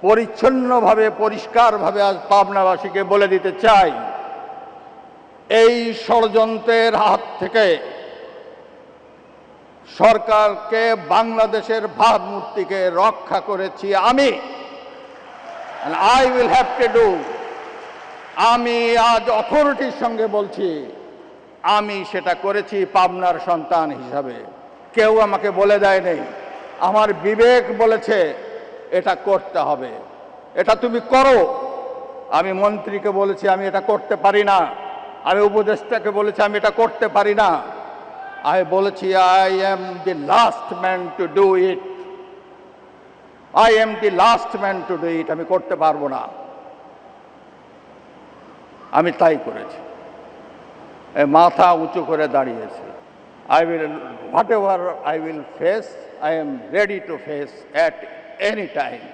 পরিচ্ছন্নভাবে পরিষ্কারভাবে আজ পাবনাবাসীকে বলে দিতে চাই, এই ষড়যন্ত্রের হাত থেকে সরকারকে, বাংলাদেশের ভাবমূর্তিকে রক্ষা করেছি আমি। and I will have to do, আমি আজ অথরিটির সঙ্গে বলছি, আমি সেটা করেছি পাবনার সন্তান হিসাবে। কেউ আমাকে বলে দেয় নেই, আমার বিবেক বলেছে এটা করতে হবে, এটা তুমি করো। আমি মন্ত্রীকে বলেছি আমি এটা করতে পারি না, আমি উপদেষ্টাকে বলেছি আমি এটা করতে পারি না। আমি বলেছি I am the last man to do it, I am the last man to do it, আমি করতে পারবো না। আমি তাই করেছি, মাথা উঁচু করে দাঁড়িয়েছি। I will, whatever I will face, I am ready to face at any time.